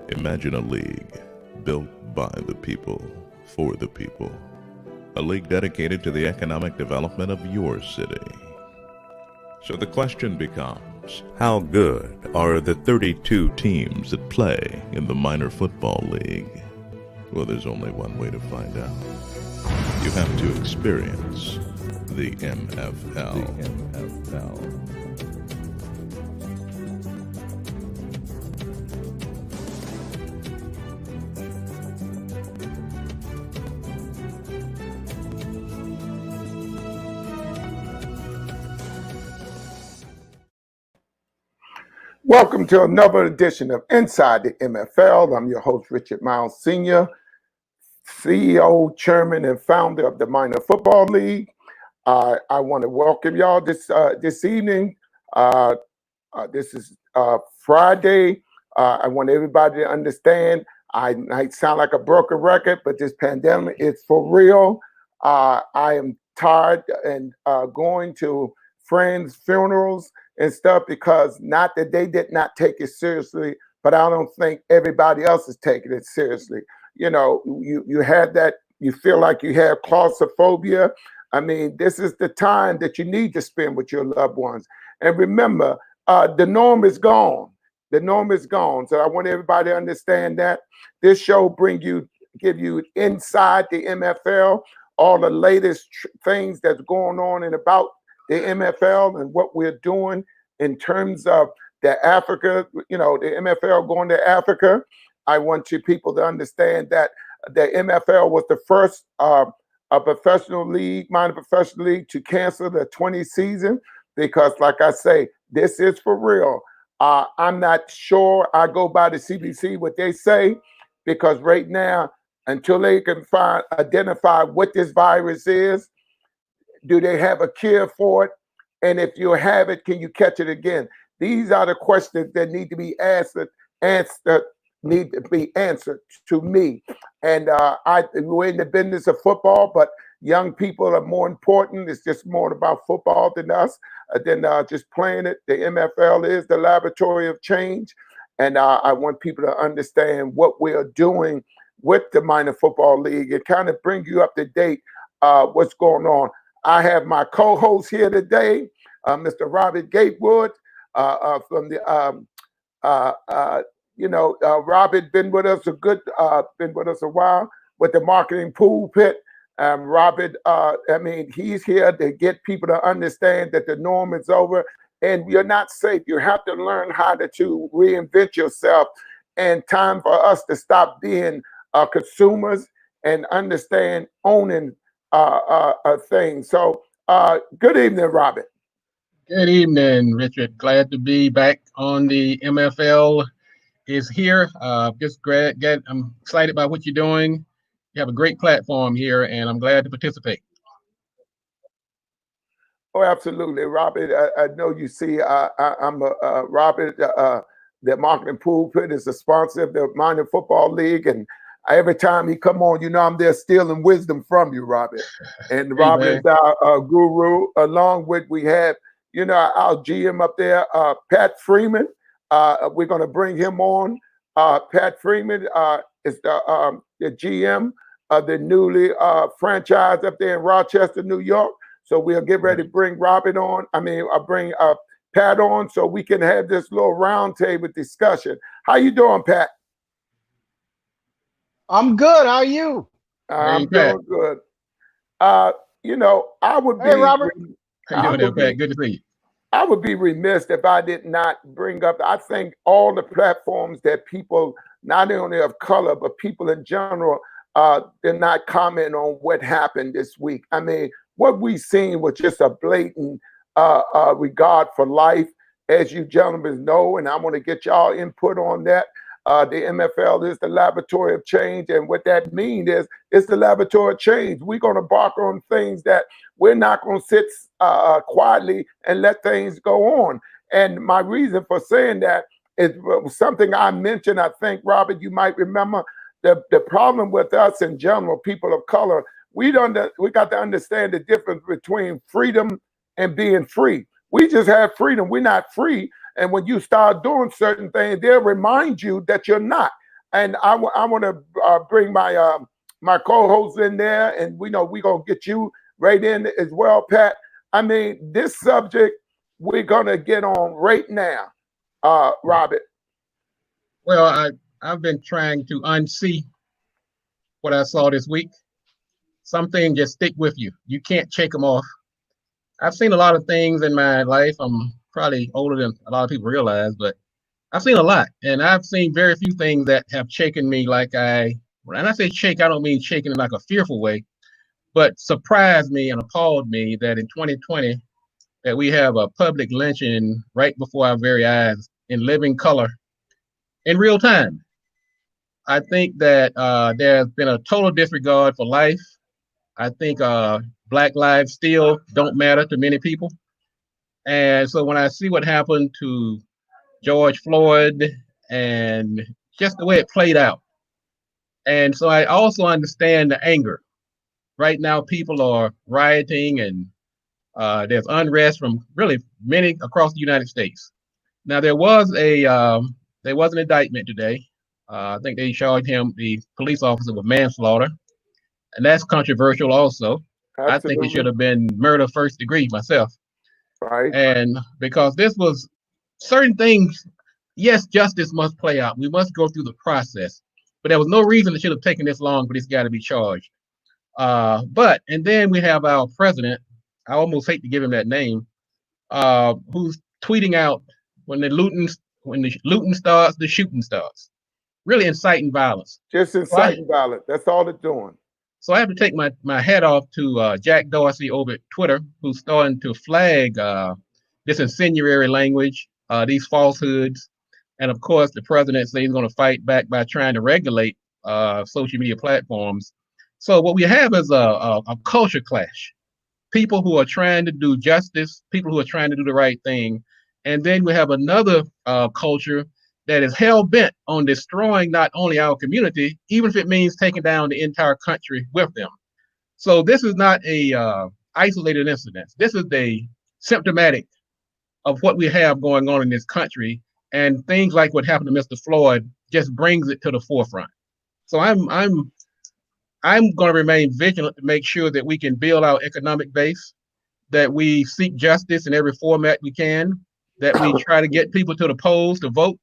Imagine a league built by the people, for the people. A league dedicated to the economic development of your city. So the question becomes, how good are the 32 teams that play in the minor football league? Well, there's only one way to find out. You have to experience the MFL. Welcome to another edition of Inside the MFL. I'm your host, Richard Myles Sr., CEO, Chairman, and founder of the Minor Football League. I want to welcome y'all this evening. This is Friday. I want everybody to understand I might sound like a broken record, but this pandemic is for real. I am tired and going to friends' funerals and stuff because not that they did not take it seriously, but I don't think everybody else is taking it seriously. You know, you have that, you feel like you have claustrophobia. I mean, this is the time that you need to spend with your loved ones. And remember, the norm is gone. The norm is gone. So I want everybody to understand that. This show give you inside the MFL, all the latest things that's going on and about the MFL and what we're doing in terms of the Africa, you know, the MFL going to Africa. I want you people to understand that the MFL was the first a professional league, minor professional league, to cancel the 20 season because, like I say, this is for real. I'm not sure. I go by the CDC, what they say, because right now, until they can identify what this virus is, do they have a cure for it? And if you have it, can you catch it again? These are the questions that need to be answered to me. And we're in the business of football, but young people are more important. It's just more about football than us, than just playing it. The MFL is the laboratory of change. And I want people to understand what we're doing with the minor football league and kind of bring you up to date what's going on. I have my co-host here today, Mr. Robert Gatewood from the Robert been with us a while with the marketing Pulpit. Robert, he's here to get people to understand that the norm is over and you're not safe. You have to learn how to reinvent yourself, and time for us to stop being consumers and understand owning things. So good evening, Robert. Good evening, Richard. Glad to be back on the MFL is here. I'm excited about what you're doing. You have a great platform here, and I'm glad to participate. Oh, absolutely, Robert. I know you see, I'm Robert. The marketing Pulpit is a sponsor of the Minor Football League, and every time he come on, you know I'm there stealing wisdom from you, Robert. And hey, Robert is our guru. Along with we have, you know, our GM up there, Pat Freeman. We're going to bring him on. Pat Freeman is the GM of the newly franchise up there in Rochester, New York. So we'll get ready to bring Robert on. I'll bring Pat on so we can have this little roundtable discussion. How you doing, Pat? I'm good. How are you? I'm doing good. You know, I would be. Hey, Robert. How you doing, Pat? Good to see you. I would be remiss if I did not bring up, I think all the platforms that people, not only of color, but people in general, they're not commenting on what happened this week. I mean, what we seen was just a blatant regard for life, as you gentlemen know, and I want to get y'all input on that. The MFL is the laboratory of change, and what that means is it's the laboratory of change. We're going to bark on things that we're not going to sit quietly and let things go on. And my reason for saying that is something I mentioned. I think, Robert, you might remember the problem with us in general, people of color. We got to understand the difference between freedom and being free. We just have freedom. We're not free. And when you start doing certain things, they'll remind you that you're not. And I want to bring my my co-host in there, and we know we're gonna get you right in as well, Pat. I mean, this subject we're gonna get on right now, Robert. Well, I've been trying to unsee what I saw this week. Some things just stick with you. You can't shake them off. I've seen a lot of things in my life. I'm probably older than a lot of people realize, but I've seen a lot, and I've seen very few things that have shaken me like when I say shake, I don't mean shaking in like a fearful way, but surprised me and appalled me that in 2020 that we have a public lynching right before our very eyes in living color in real time. I think that there's been a total disregard for life. I think Black lives still don't matter to many people. And so when I see what happened to George Floyd and just the way it played out, and so I also understand the anger. Right now, people are rioting and there's unrest from really many across the United States. Now there was an indictment today. I think they charged the police officer, with manslaughter, and that's controversial also. I think it should Absolutely. have been murder first degree myself. Right. And because this was certain things, yes, justice must play out. We must go through the process. But there was no reason it should have taken this long for this guy to be charged. And then we have our president. I almost hate to give him that name, who's tweeting out when the looting starts, the shooting starts, really inciting violence. Just inciting violence. That's all it's doing. So I have to take my hat off to Jack Dorsey over at Twitter, who's starting to flag this incendiary language, these falsehoods. And of course, the president says he's going to fight back by trying to regulate social media platforms. So what we have is a culture clash. People who are trying to do justice, people who are trying to do the right thing. And then we have another culture that is hell bent on destroying not only our community, even if it means taking down the entire country with them. So this is not a isolated incident. This is a symptomatic of what we have going on in this country, and things like what happened to Mr. Floyd just brings it to the forefront. So I'm going to remain vigilant to make sure that we can build our economic base, that we seek justice in every format we can, that we try to get people to the polls to vote.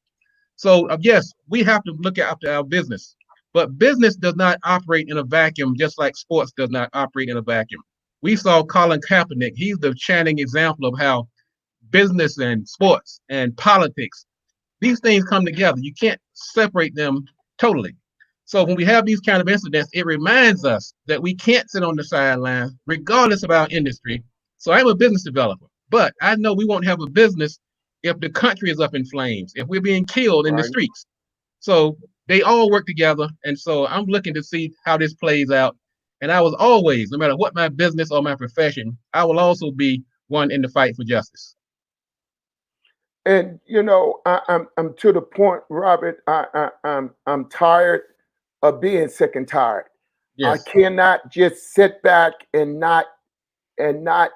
So yes, we have to look after our business, but business does not operate in a vacuum, just like sports does not operate in a vacuum. We saw Colin Kaepernick. He's the shining example of how business and sports and politics, these things come together. You can't separate them totally. So when we have these kind of incidents, it reminds us that we can't sit on the sideline, regardless of our industry. So I'm a business developer, but I know we won't have a business if the country is up in flames, if we're being killed in the streets. So they all work together. And so I'm looking to see how this plays out. And I was always, no matter what my business or my profession, I will also be one in the fight for justice. And you know, I'm to the point, Robert. I'm tired of being sick and tired. Yes. I cannot just sit back and not. I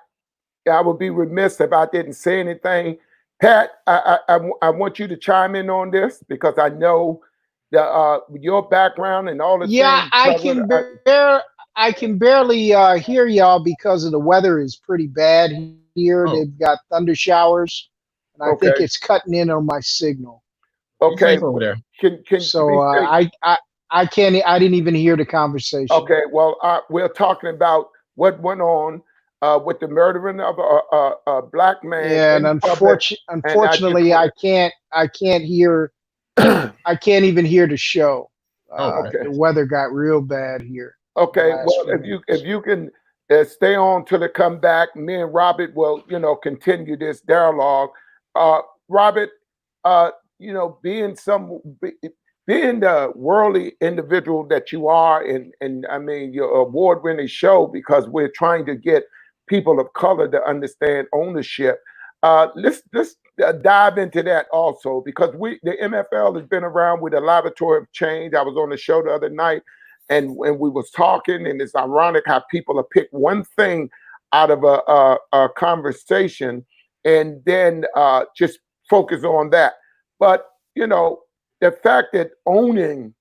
would be remiss if I didn't say anything. Pat, I want you to chime in on this because I know your background and all the things. Yeah, I can barely hear y'all because of the weather is pretty bad here. Oh. They've got thunder showers, and I think it's cutting in on my signal. Okay, over there. I can't. I didn't even hear the conversation. Okay, well, we're talking about what went on with the murdering of a black man. Yeah, and unfortunately, I can't hear. I can't even hear the show. The weather got real bad here. Okay, well, if you can stay on till it come back, me and Robert will, continue this dialogue. Robert, being the worldly individual that you are, and I mean your award-winning show, because we're trying to get people of color to understand ownership. Let's dive into that also, because the MFL has been around with a laboratory of change. I was on the show the other night, and we was talking, and it's ironic how people have picked one thing out of a conversation and then just focus on that. But the fact that owning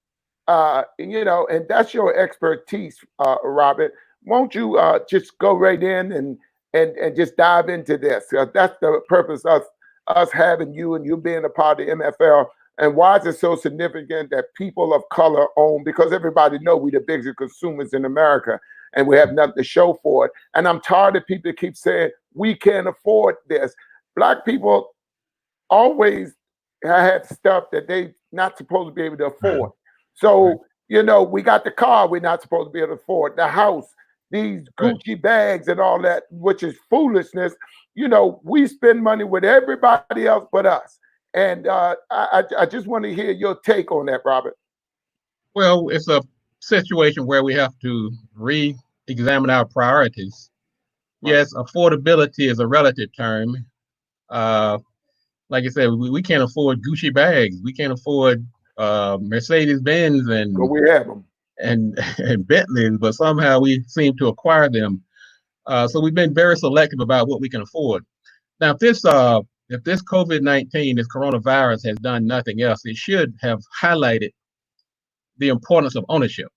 And that's your expertise, Robert. Won't you just go right in and just dive into this? That's the purpose of us having you and you being a part of the MFL. And why is it so significant that people of color own? Because everybody know we the biggest consumers in America, and we have nothing to show for it. And I'm tired of people keep saying we can't afford this. Black people always have stuff that they not supposed to be able to afford. So, we got the car we're not supposed to be able to afford, the house, these Gucci bags and all that, which is foolishness. We spend money with everybody else but us. And I just want to hear your take on that, Robert. Well, it's a situation where we have to re-examine our priorities. Right. Yes, affordability is a relative term. Like I said, we can't afford Gucci bags. We can't afford Mercedes-Benz and but we have them and Bentleys, but somehow we seem to acquire them. So we've been very selective about what we can afford. Now, if this COVID-19, this coronavirus has done nothing else, it should have highlighted the importance of ownership,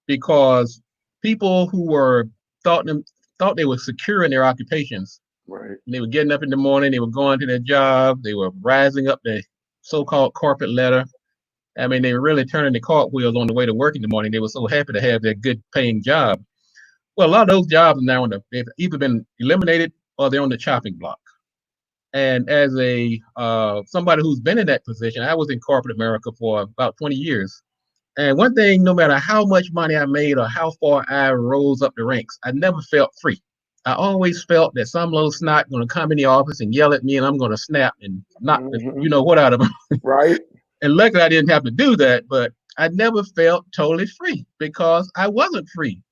because people who were thought they were secure in their occupations. Right. They were getting up in the morning, they were going to their job, they were rising up the so-called corporate ladder. I mean, they were really turning the cartwheels on the way to work in the morning. They were so happy to have their good paying job. Well, a lot of those jobs are now they've either been eliminated or they're on the chopping block. And as a somebody who's been in that position, I was in corporate America for about 20 years. And one thing, no matter how much money I made or how far I rose up the ranks, I never felt free. I always felt that some little snot going to come in the office and yell at me, and I'm going to snap and knock the what out of them. Right. And luckily I didn't have to do that, but I never felt totally free because I wasn't free.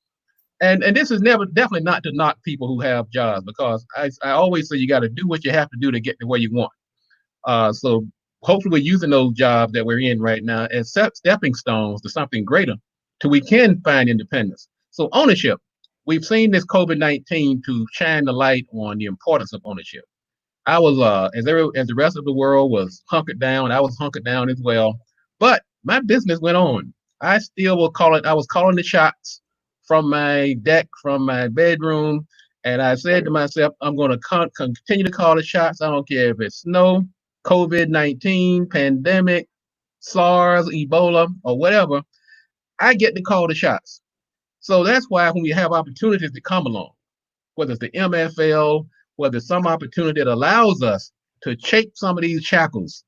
And this is definitely not to knock people who have jobs, because I always say you got to do what you have to do to get to where you want. So hopefully we're using those jobs that we're in right now as stepping stones to something greater, till we can find independence. So ownership, we've seen this COVID-19 to shine the light on the importance of ownership. I was, as the rest of the world was hunkered down, I was hunkered down as well. But my business went on. I still will call it. I was calling the shots from my deck, from my bedroom, and I said to myself, I'm going to continue to call the shots. I don't care if it's snow, COVID-19, pandemic, SARS, Ebola, or whatever. I get to call the shots. So that's why when we have opportunities to come along, whether it's the MFL, whether it's some opportunity that allows us to shake some of these shackles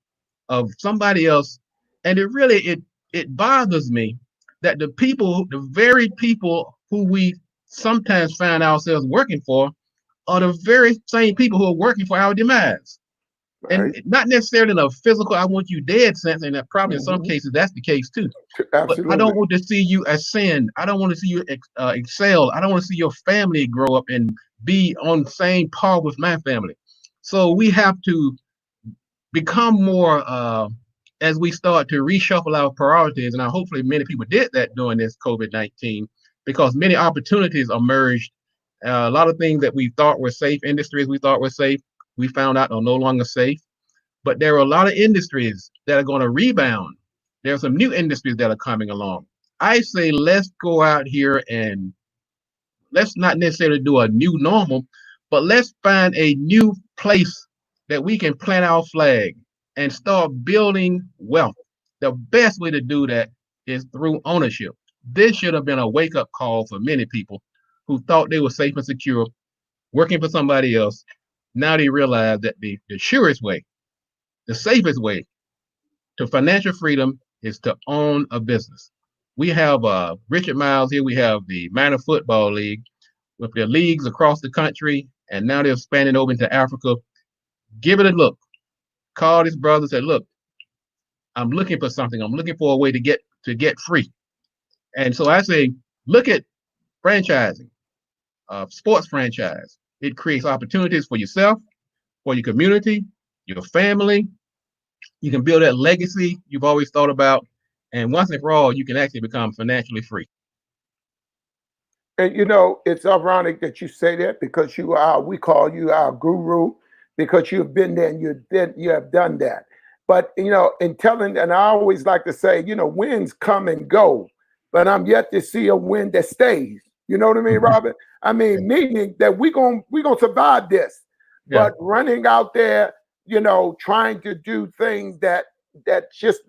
of somebody else, and it bothers me that the very people who we sometimes find ourselves working for are the very same people who are working for our demise. Right. And not necessarily in a physical, I want you dead sense, and that probably in some cases that's the case too. Absolutely. But I don't want to see you ascend. I don't want to see you excel. I don't want to see your family grow up and be on the same par with my family. So we have to become more, as we start to reshuffle our priorities, and hopefully many people did that during this COVID-19, because many opportunities emerged. A lot of things that we thought were safe, industries we thought were safe, we found out are no longer safe. But there are a lot of industries that are going to rebound. There are some new industries that are coming along. I say let's go out here and let's not necessarily do a new normal, but let's find a new place that we can plant our flag and start building wealth. The best way to do that is through ownership. This should have been a wake-up call for many people who thought they were safe and secure working for somebody else. Now they realize that the surest way, the safest way to financial freedom is to own a business. We have Richard Myles here. We have the Minor Football League with their leagues across the country, and now they're expanding over into Africa. Give it a look. Call this brother and say, look, I'm looking for something. I'm looking for a way to get free. And so I say, look at franchising, sports franchise. It creates opportunities for yourself, for your community, your family. You can build that legacy you've always thought about. And once and for all, you can actually become financially free. And it's ironic that you say that, because we call you our guru, because you've been there and you have done that. But, in telling, and I always like to say, wins come and go, but I'm yet to see a win that stays. You know what I mean, Robert? I mean, meaning that we gonna survive this. Yeah. But running out there, trying to do things that just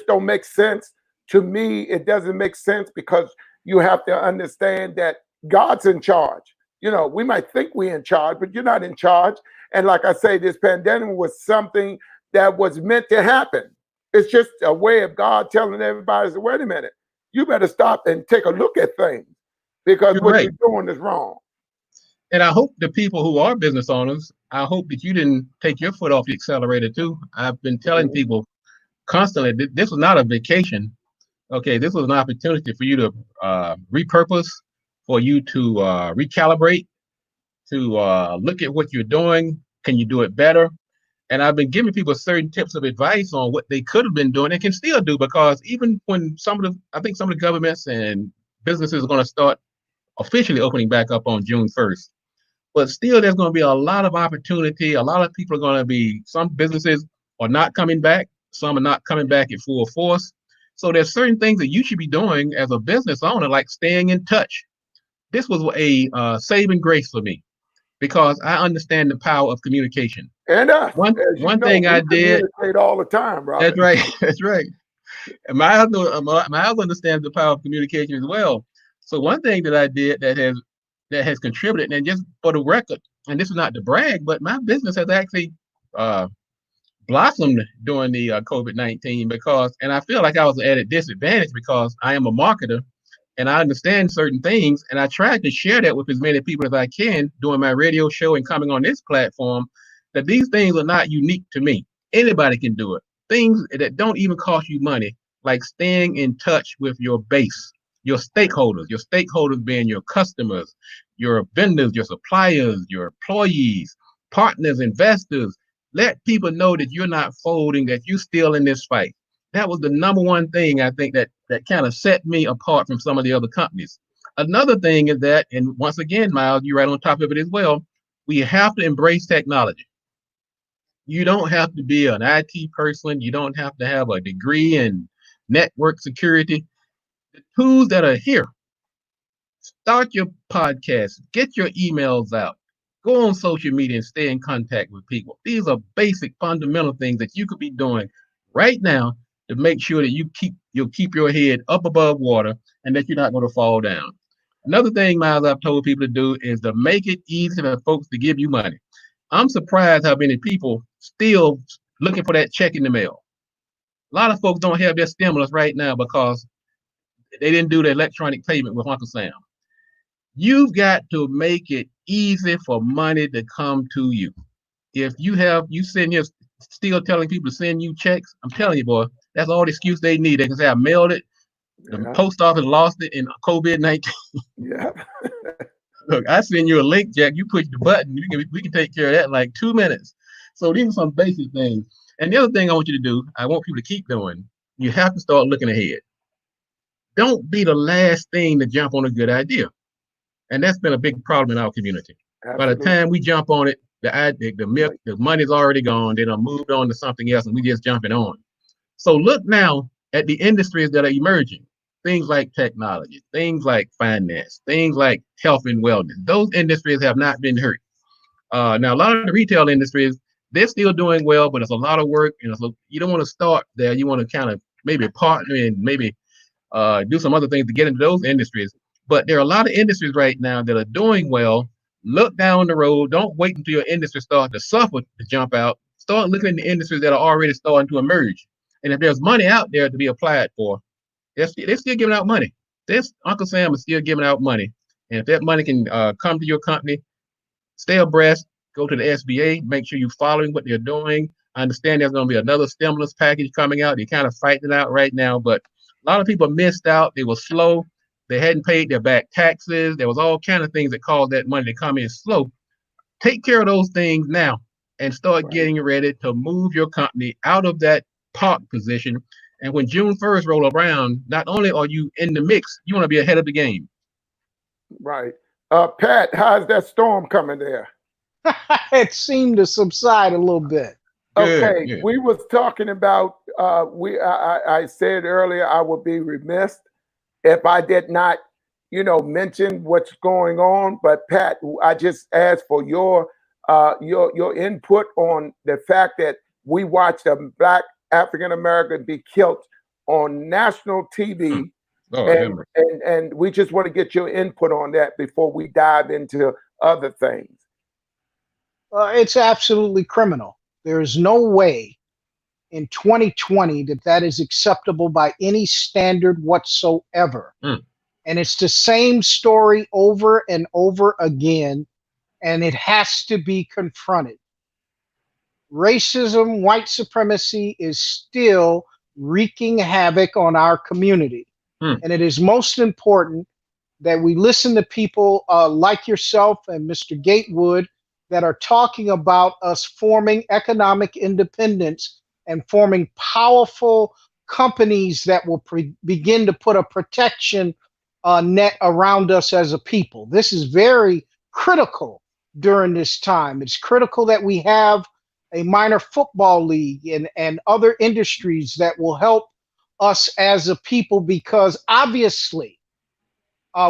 don't make sense. To me, it doesn't make sense, because you have to understand that God's in charge. We might think we're in charge, but you're not in charge. And like I say, this pandemic was something that was meant to happen. It's just a way of God telling everybody, wait a minute, you better stop and take a look at things, because what you're doing is wrong. And I hope the people who are business owners, I hope that you didn't take your foot off the accelerator too. I've been telling people constantly, this was not a vacation. Okay, this was an opportunity for you to repurpose, for you to recalibrate, to look at what you're doing. Can you do it better? And I've been giving people certain tips of advice on what they could have been doing and can still do, because even when I think some of the governments and businesses are going to start officially opening back up on June 1st. But still, there's going to be a lot of opportunity. A lot of people are going to be, some businesses are not coming back. Some are not coming back at full force. So there's certain things that you should be doing as a business owner, like staying in touch. This was a saving grace for me, because I understand the power of communication. And one thing I did, communicate all the time, Robert. That's right. That's right. And my husband understands the power of communication as well. So one thing that I did that has contributed, and just for the record, and this is not to brag, but my business has actually blossomed during the COVID-19, and I feel like I was at a disadvantage, because I am a marketer and I understand certain things, and I tried to share that with as many people as I can doing my radio show and coming on this platform, that these things are not unique to me. Anybody can do it. Things that don't even cost you money, like staying in touch with your base, your stakeholders being your customers, your vendors, your suppliers, your employees, partners, investors. Let people know that you're not folding, that you're still in this fight. That was the number one thing I think that kind of set me apart from some of the other companies. Another thing is that, and once again, Myles, you're right on top of it as well, we have to embrace technology. You don't have to be an IT person. You don't have to have a degree in network security. The tools that are here, start your podcast, get your emails out, go on social media and stay in contact with people. These are basic fundamental things that you could be doing right now to make sure that you'll keep your head up above water and that you're not going to fall down. Another thing, Myles, I've told people to do is to make it easy for folks to give you money. I'm surprised how many people still looking for that check in the mail. A lot of folks don't have their stimulus right now because they didn't do the electronic payment with Uncle Sam. You've got to make it easy for money to come to you. If you sitting here still telling people to send you checks, I'm telling you, boy, that's all the excuse they need. They can say, I mailed it. The post office lost it in COVID-19. Yeah. Look, I send you a link, Jack. You push the button. We can take care of that in like 2 minutes. So these are some basic things. And the other thing I want you to do, I want people to keep doing, you have to start looking ahead. Don't be the last thing to jump on a good idea. And that's been a big problem in our community. Absolutely. By the time we jump on it, the money's already gone. They done moved on to something else, and we just jumping on. So look now at the industries that are emerging. Things like technology, things like finance, things like health and wellness. Those industries have not been hurt. Now, a lot of the retail industries, they're still doing well, but it's a lot of work. So you don't want to start there. You want to kind of maybe partner and maybe do some other things to get into those industries. But there are a lot of industries right now that are doing well. Look down the road. Don't wait until your industry starts to suffer to jump out. Start looking at the industries that are already starting to emerge. And if there's money out there to be applied for, they're still giving out money. Uncle Sam is still giving out money. And if that money can come to your company, stay abreast, go to the SBA, make sure you're following what they're doing. I understand there's going to be another stimulus package coming out. They're kind of fighting it out right now, but a lot of people missed out. They were slow. They hadn't paid their back taxes. There was all kind of things that caused that money to come in slow. Take care of those things now and start getting ready to move your company out of that park position. And when June 1st roll around, not only are you in the mix, you want to be ahead of the game. Right. Pat, how's that storm coming there? It seemed to subside a little bit. Good, Okay, good. we was talking about I said earlier I would be remiss if I did not, mention what's going on. But Pat, I just asked for your input on the fact that we watched a black African American be killed on national TV, Lord have and mercy. and we just want to get your input on that before we dive into other things. It's absolutely criminal. There is no way in 2020 that is acceptable by any standard whatsoever. Mm. And it's the same story over and over again, and it has to be confronted. Racism, white supremacy is still wreaking havoc on our community. Mm. And it is most important that we listen to people like yourself and Mr. Gatewood that are talking about us forming economic independence and forming powerful companies that will begin to put a protection net around us as a people. This is very critical during this time. It's critical that we have a minor football league and other industries that will help us as a people, because obviously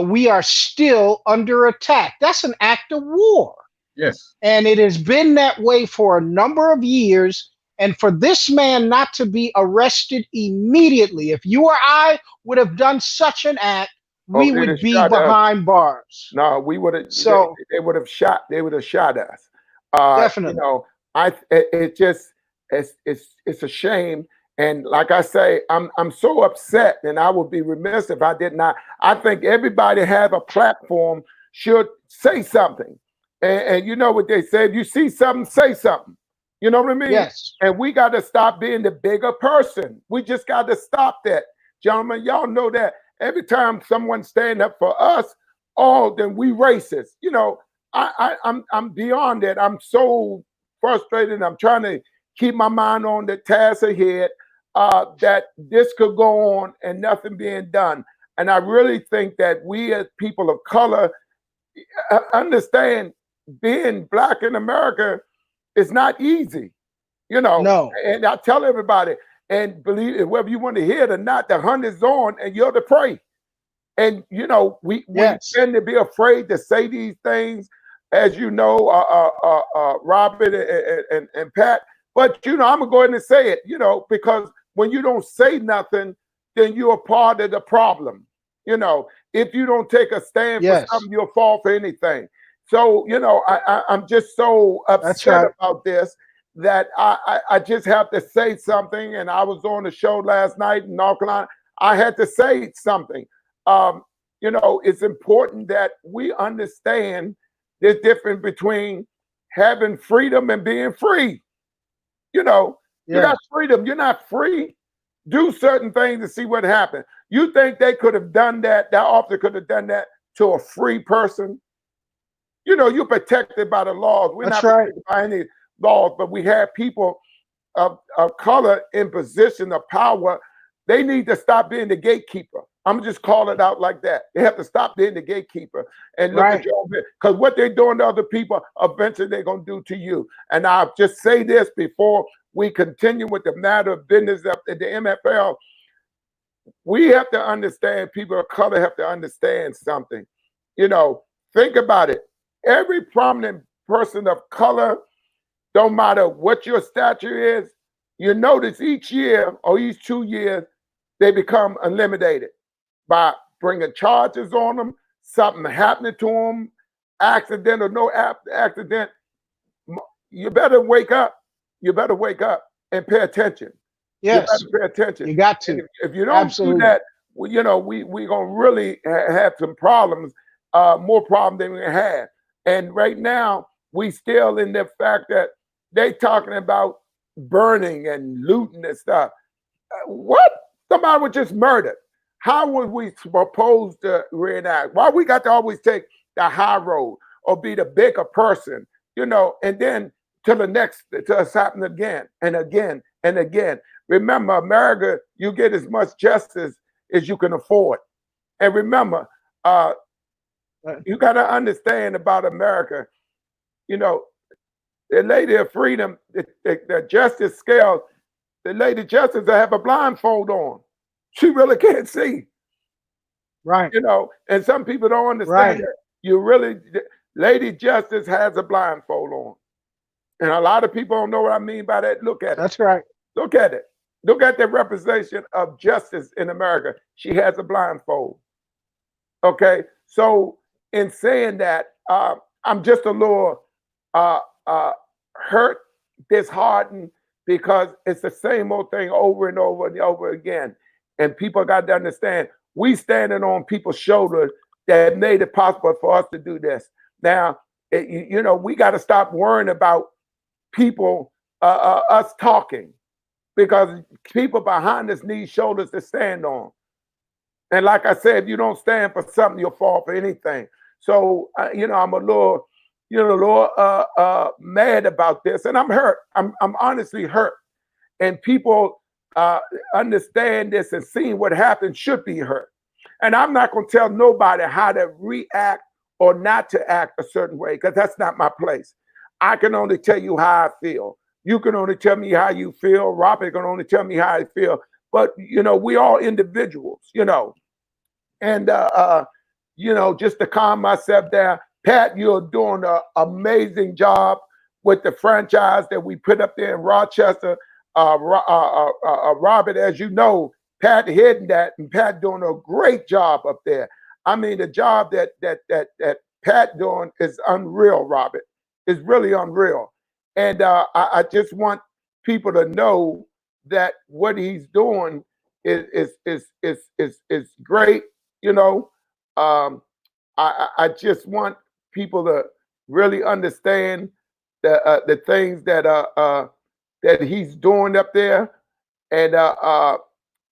we are still under attack. That's an act of war. Yes. And it has been that way for a number of years. And for this man not to be arrested immediately, if you or I would have done such an act, we would be behind bars. No, we would have. So they would have shot. They would have shot us. Definitely. It's a shame. And like I say, I'm so upset, and I would be remiss if I did not. I think everybody have a platform should say something. And you know what they say: if you see something, say something. You know what I mean? Yes. And we got to stop being the bigger person. We just got to stop that, gentlemen. Y'all know that every time someone stand up for us, then we racist. I'm beyond that. I'm so frustrated. I'm trying to keep my mind on the task ahead. That this could go on and nothing being done. And I really think that we as people of color understand being black in America is not easy, No. And I tell everybody, and believe it, whether you want to hear it or not, the hunt is on and you're the prey. And, we tend to be afraid to say these things, as you know, Robert and Pat. But, I'm going to go ahead and say it, because when you don't say nothing, then you're a part of the problem. If you don't take a stand for something, you'll fall for anything. So, I'm just so upset about this that I just have to say something. And I was on the show last night in North Carolina. I had to say something. It's important that we understand the difference between having freedom and being free. You got freedom. You're not free. Do certain things to see what happens. You think they could have done that? That officer could have done that to a free person? You're protected by the laws. We're not protected by any laws, but we have people of color in position of power. They need to stop being the gatekeeper. I'm just call it out like that. They have to stop being the gatekeeper and look at your bit, because what they're doing to other people, eventually they're going to do to you. And I'll just say this before we continue with the matter of business of the MFL. We have to understand, people of color have to understand something. Think about it. Every prominent person of color, don't matter what your stature is, you notice each year or each 2 years, they become eliminated by bringing charges on them, something happening to them, accident or no accident. You better wake up. You better wake up and pay attention. Yes. You better pay attention. You got to. If you don't do that, we're going to really have some problems, more problems than we have. And right now, we still in the fact that they talking about burning and looting and stuff. What? Somebody was just murdered. How would we propose to reenact? Why we got to always take the high road or be the bigger person, and then to it's happening again and again and again. Remember, America, you get as much justice as you can afford. And remember, you got to understand about America, The lady of freedom, the justice scale, the lady justice that have a blindfold on. She really can't see. Right. You know, and some people don't understand Right. that. You really, Lady Justice has a blindfold on. And a lot of people don't know what I mean by that. Look at it. That's right. Look at it. Look at the representation of justice in America. She has a blindfold. Okay. So in saying that, I'm just a little hurt, disheartened, because it's the same old thing over and over and over again. And people got to understand, we standing on people's shoulders that made it possible for us to do this. Now, you know, we got to stop worrying about people, us talking, because people behind us need shoulders to stand on. And like I said, if you don't stand for something, you'll fall for anything. So, you know, I'm a little, mad about this, and I'm hurt. I'm honestly hurt. And people understand this and seeing what happened should be hurt. And I'm not going to tell nobody how to react or not to act a certain way, because that's not my place. I can only tell you how I feel. You can only tell me how you feel. Robert can only tell me how I feel. But, you know, we all individuals, you know. And, you know, just to calm myself down, Pat, you're doing an amazing job with the franchise that we put up there in Rochester. Robert, as you know, Pat heading that, and Pat doing a great job up there. I mean, the job that Pat doing is unreal, Robert. It's really unreal. And I just want people to know that what he's doing is great. You know, I just want people to really understand the things that he's doing up there. And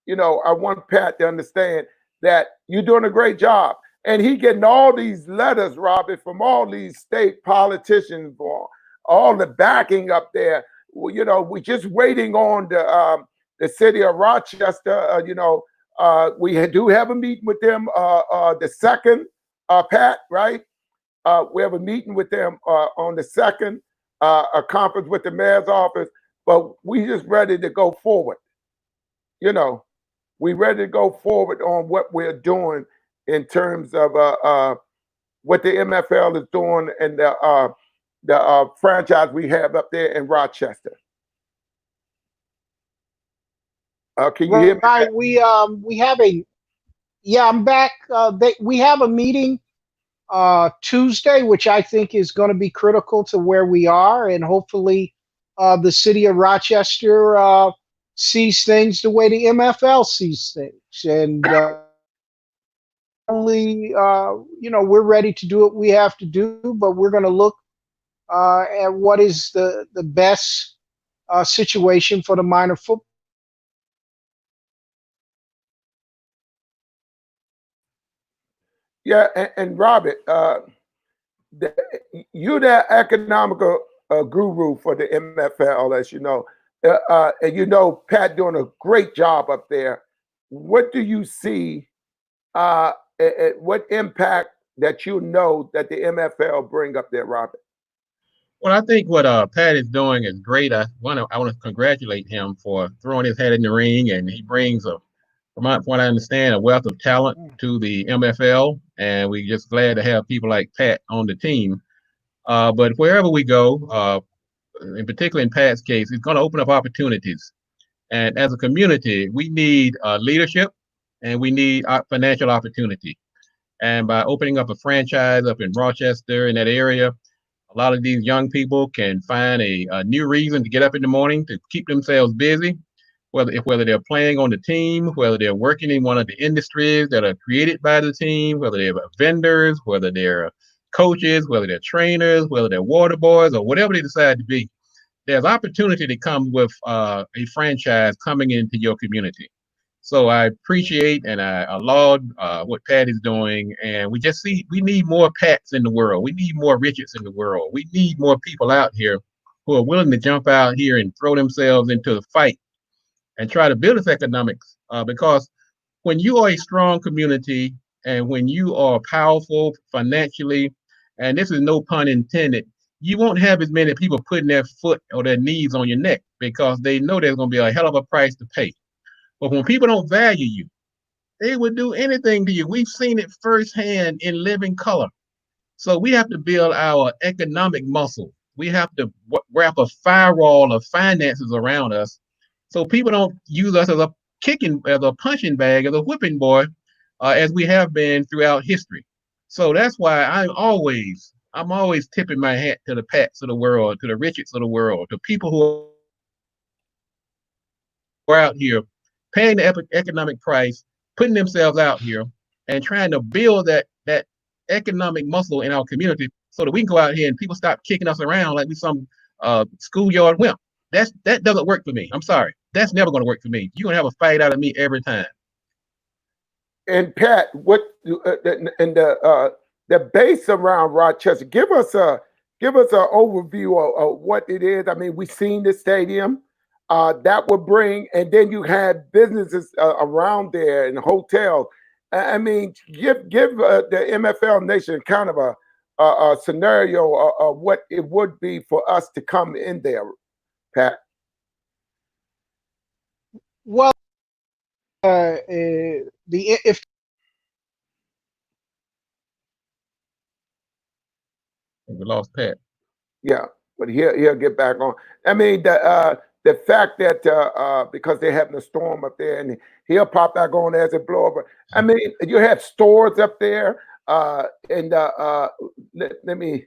you know, I want Pat to understand that you're doing a great job. And he getting all these letters, Robert, from all these state politicians for all the backing up there. Well, you know, we're just waiting on the city of Rochester. You know, we do have a meeting with them the 2nd, Pat, right? We have a meeting with them on the 2nd, a conference with the mayor's office, but we just ready to go forward. You know, we ready to go forward on what we're doing in terms of what the MFL is doing and the franchise we have up there in Rochester. Can you hear me? Right. We have a, yeah, I'm back. We have a meeting Tuesday, which I think is going to be critical to where we are, and hopefully the city of Rochester sees things the way the MFL sees things. And only, you know, we're ready to do what we have to do, but we're going to look at what is the best situation for the minor football. Yeah, and Robert, you're the economical guru for the MFL, as you know. And you know, Pat doing a great job up there. What do you see? What impact that you know that the MFL bring up there, Robert? Well, I think what Pat is doing is great. I want to congratulate him for throwing his hat in the ring, and he brings from what I understand, a wealth of talent to the MFL, and we're just glad to have people like Pat on the team. But wherever we go, in particular in Pat's case, it's going to open up opportunities. And as a community, we need leadership, and we need financial opportunity. And by opening up a franchise up in Rochester, in that area, a lot of these young people can find a new reason to get up in the morning to keep themselves busy, whether they're playing on the team, whether they're working in one of the industries that are created by the team, whether they're vendors, whether they're coaches, whether they're trainers, whether they're water boys, or whatever they decide to be. There's opportunity that comes with a franchise coming into your community. So I appreciate and I laud what Pat is doing, and we need more Pats in the world. We need more Richards in the world. We need more people out here who are willing to jump out here and throw themselves into the fight and try to build this economics. Because when you are a strong community and when you are powerful financially, and this is no pun intended, you won't have as many people putting their foot or their knees on your neck because they know there's going to be a hell of a price to pay. But when people don't value you, they would do anything to you. We've seen it firsthand in living color. So we have to build our economic muscle. We have to wrap a firewall of finances around us so people don't use us as a punching bag, as a whipping boy, as we have been throughout history. So that's why I'm always tipping my hat to the Pats of the world, to the Richards of the world, to people who are out here paying the economic price, putting themselves out here, and trying to build that economic muscle in our community so that we can go out here and people stop kicking us around like we some schoolyard wimp. That doesn't work for me. I'm sorry. That's never going to work for me. You're going to have a fight out of me every time. And Pat, what and the base around Rochester? Give us an overview of what it is. I mean, we've seen the stadium that would bring, and then you had businesses around there and hotels. I mean, give the MFL Nation kind of a scenario of what it would be for us to come in there, Pat. Well, if We lost Pat. Yeah, but he'll get back on. I mean, the fact that because they're having a storm up there, and he'll pop back on as it blows over. I mean, you have stores up there, and let me.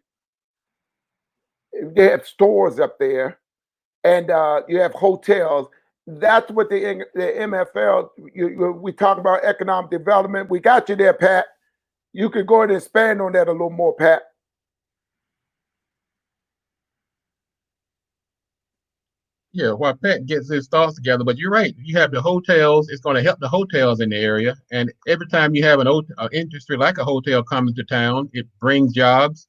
They have stores up there, and you have hotels. That's what the MFL. We talk about economic development. We got you there, Pat. You could go ahead and expand on that a little more, Pat. Yeah, while Pat gets his thoughts together, but you're right. You have the hotels. It's going to help the hotels in the area. And every time you have an industry like a hotel coming to town, it brings jobs.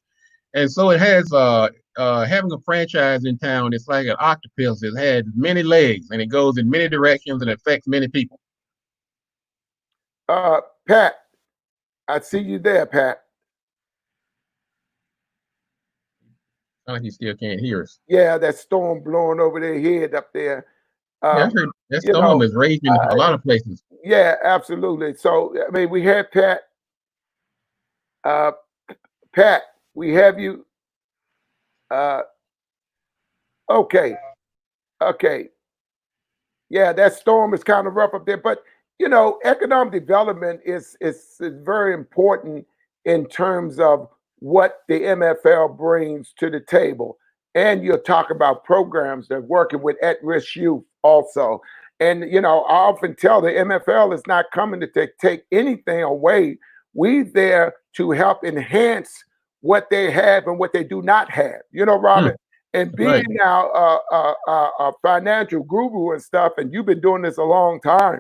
And so it has having a franchise in town. It's like an octopus. It has many legs and it goes in many directions and affects many people. Pat, I see you there, Pat. Like he still can't hear us. Yeah, that storm blowing over their head up there. Yeah, I heard that storm is raging a lot of places. Yeah, absolutely. So, I mean, we have Pat. Pat, we have you. Okay. Yeah, that storm is kind of rough up there, but you know, economic development is very important in terms of what the MFL brings to the table. And you're talking about programs that are working with at-risk youth also. And you know, I often tell the MFL is not coming to take anything away. We're there to help enhance what they have and what they do not have. You know, Robert. And being now a financial guru and stuff, and you've been doing this a long time.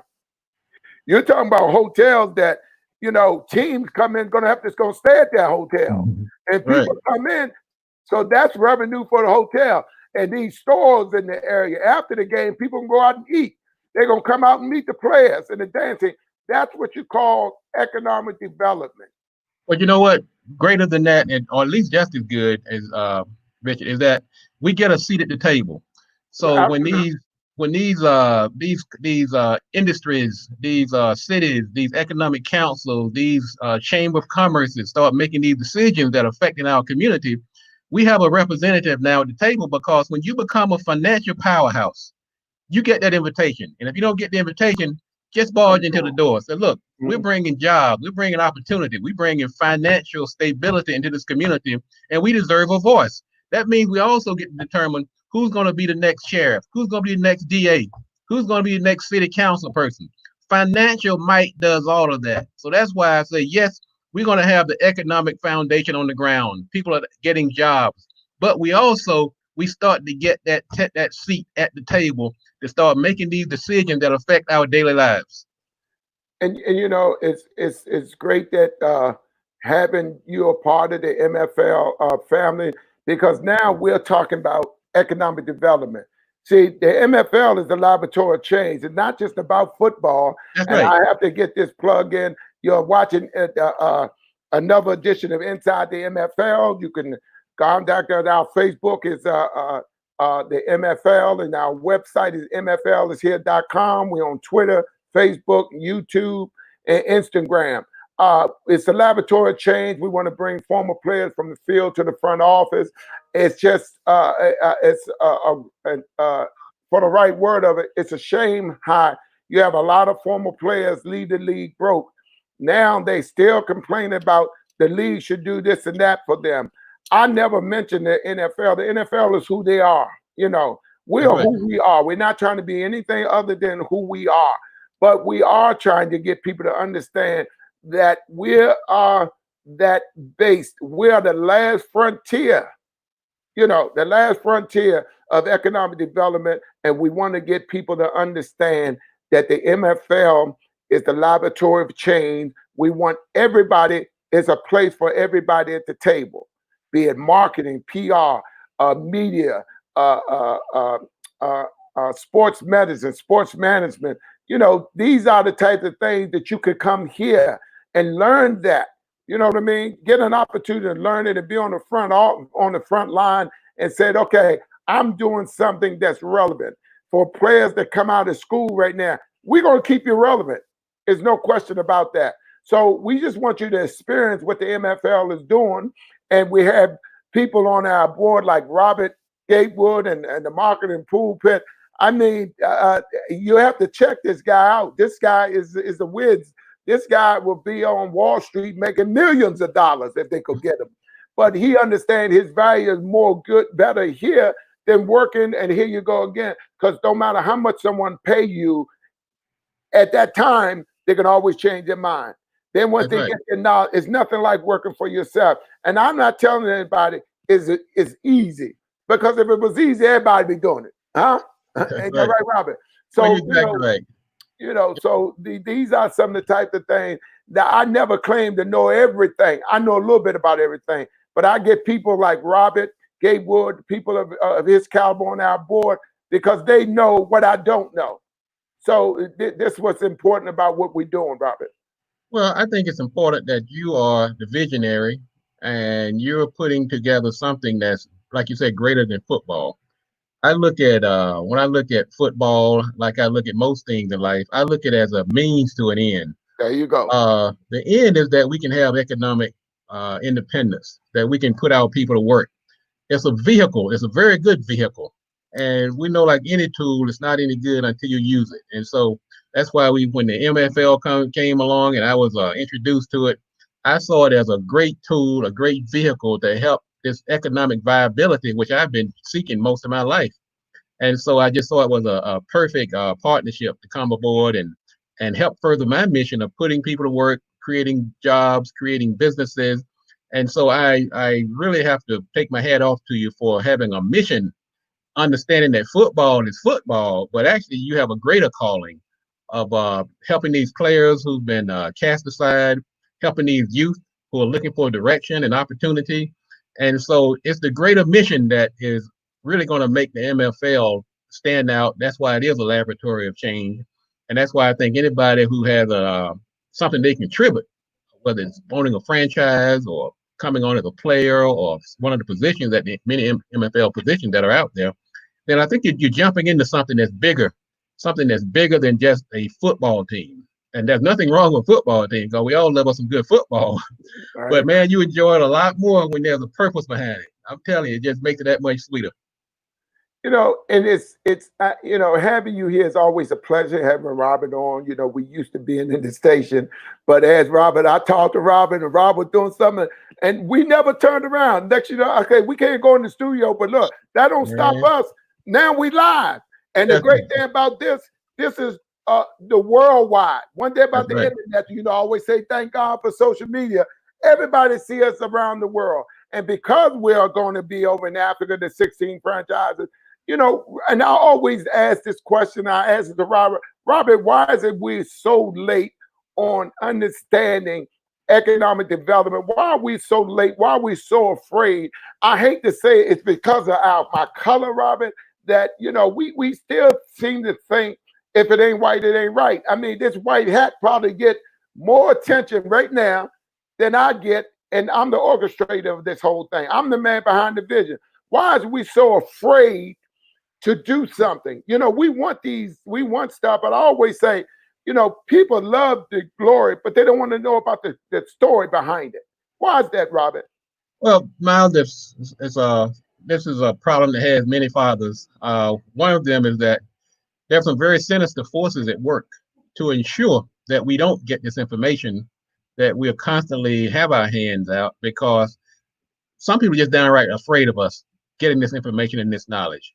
You're talking about hotels that, you know, teams come in, going to stay at that hotel. And people come in. So that's revenue for the hotel. And these stores in the area, after the game, people can go out and eat. They're going to come out and meet the players and the dancing. That's what you call economic development. Well, you know what? Greater than that, or at least just as good as Richard, is that we get a seat at the table. So when these industries, these cities, these economic councils, these chamber of commerces start making these decisions that are affecting our community, we have a representative now at the table, because when you become a financial powerhouse, you get that invitation. And if you don't get the invitation, just barge into the door. Say, look, we're bringing jobs, we're bringing opportunity, we're bringing financial stability into this community, and we deserve a voice. That means we also get to determine who's going to be the next sheriff, who's going to be the next DA, who's going to be the next city council person. Financial might does all of that. So that's why I say, yes, we're going to have the economic foundation on the ground. People are getting jobs, but we start to get that seat at the table to start making these decisions that affect our daily lives. And you know, it's great that having you a part of the MFL family, because now we're talking about economic development. See, the MFL is the laboratory of change. It's not just about football. That's and I have to get this plug in. You're watching another edition of Inside the MFL. You can Contact us. Our Facebook is the MFL, and our website is mflishere.com. We're on Twitter, Facebook, YouTube, and Instagram. It's a laboratory of change. We want to bring former players from the field to the front office. It's just, for the right word of it, it's a shame how you have a lot of former players leave the league broke. Now they still complain about the league should do this and that for them. I never mentioned the NFL. The NFL is who they are. You know, we are who we are. We're not trying to be anything other than who we are. But we are trying to get people to understand that we are that based. We are the last frontier, you know, the last frontier of economic development. And we want to get people to understand that the MFL is the laboratory of change. We want everybody, is a place for everybody at the table, be it marketing, PR, media, sports medicine, sports management. You know, these are the types of things that you could come here and learn that. You know what I mean? Get an opportunity to learn it and be on the front line and said, okay, I'm doing something that's relevant. For players that come out of school right now, we're going to keep you relevant. There's no question about that. So we just want you to experience what the MFL is doing. And we have people on our board like Robert Gatewood and the marketing Pulpit. I mean, you have to check this guy out. This guy is the whiz. This guy will be on Wall Street making millions of dollars if they could get him. But he understands his value is better here than working. And here you go again. Because no matter how much someone pay you, at that time, they can always change their mind. Then once they get their knowledge, it's nothing like working for yourself. And I'm not telling anybody it's easy. Because if it was easy, everybody be doing it. Huh? Ain't that right, Robert? So, these are some of the type of things that I never claim to know everything. I know a little bit about everything. But I get people like Robert Gatewood, people of his caliber on our board, because they know what I don't know. So this is what's important about what we're doing, Robert. Well, I think it's important that you are the visionary and you're putting together something that's, like you said, greater than football. I look at, when I look at football, like I look at most things in life, I look at it as a means to an end. There you go. The end is that we can have economic independence, that we can put our people to work. It's a vehicle. It's a very good vehicle. And we know, like any tool, it's not any good until you use it. And so that's why when the MFL came along and I was introduced to it, I saw it as a great tool, a great vehicle to help this economic viability, which I've been seeking most of my life. And so I just saw it was a perfect partnership to come aboard and help further my mission of putting people to work, creating jobs, creating businesses. And so I really have to take my hat off to you for having a mission, understanding that football is football, but actually you have a greater calling of helping these players who've been cast aside, helping these youth who are looking for direction and opportunity. And so it's the greater mission that is really going to make the MFL stand out. That's why it is a laboratory of change. And that's why I think anybody who has something they contribute, whether it's owning a franchise or coming on as a player or one of the positions that many MFL positions that are out there, then I think you're jumping into something that's bigger than just a football team. And there's nothing wrong with football teams, because we all love us some good football. Right. But man, you enjoy it a lot more when there's a purpose behind it. I'm telling you, it just makes it that much sweeter. You know, and it's having you here is always a pleasure. Having Robert on, we used to be in the station, but as Robert, I talked to Robert, and Robert was doing something, and we never turned around. Next, okay, we can't go in the studio, but look, that don't stop us. Now we live, and the great thing about this is the worldwide. One day about the internet, I always say thank God for social media. Everybody see us around the world, and because we are going to be over in Africa, the 16 franchises. And I always ask this question. I ask it to Robert. Robert, why is it we're so late on understanding economic development? Why are we so late? Why are we so afraid? I hate to say it's because of my color, Robert, that, we still seem to think if it ain't white, it ain't right. I mean, this white hat probably get more attention right now than I get and I'm the orchestrator of this whole thing. I'm the man behind the vision. Why is we so afraid to do something? You know, we want stuff, but I always say, you know, people love the glory, but they don't want to know about the story behind it. Why is that, Robert? Well, Miles, this is a problem that has many fathers. One of them is that there's some very sinister forces at work to ensure that we don't get this information, that we'll constantly have our hands out, because some people are just downright afraid of us getting this information and this knowledge.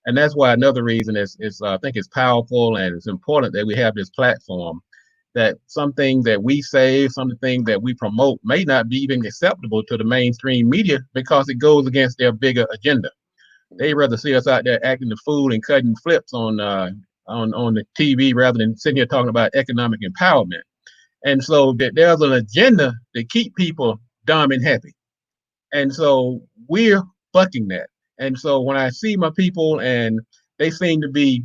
And that's why another reason is I think it's powerful and it's important that we have this platform, that some things that we say, some things that we promote may not be even acceptable to the mainstream media because it goes against their bigger agenda. They rather see us out there acting the fool and cutting flips on the TV rather than sitting here talking about economic empowerment. And so there's an agenda to keep people dumb and happy. And so we're bucking that. And so when I see my people and they seem to be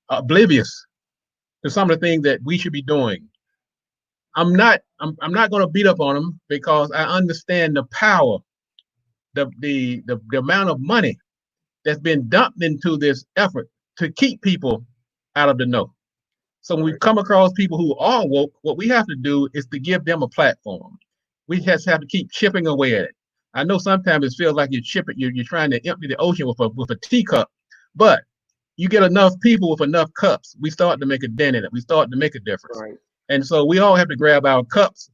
oblivious to some of the things that we should be doing, I'm not going to beat up on them, because I understand the power, the amount of money that's been dumped into this effort to keep people out of the know. So when we come across people who are woke, what we have to do is to give them a platform. We just have to keep chipping away at it. I know sometimes it feels like you're trying to empty the ocean with a teacup, but you get enough people with enough cups, we start to make a dent in it. We start to make a difference. Right. And so we all have to grab our cups.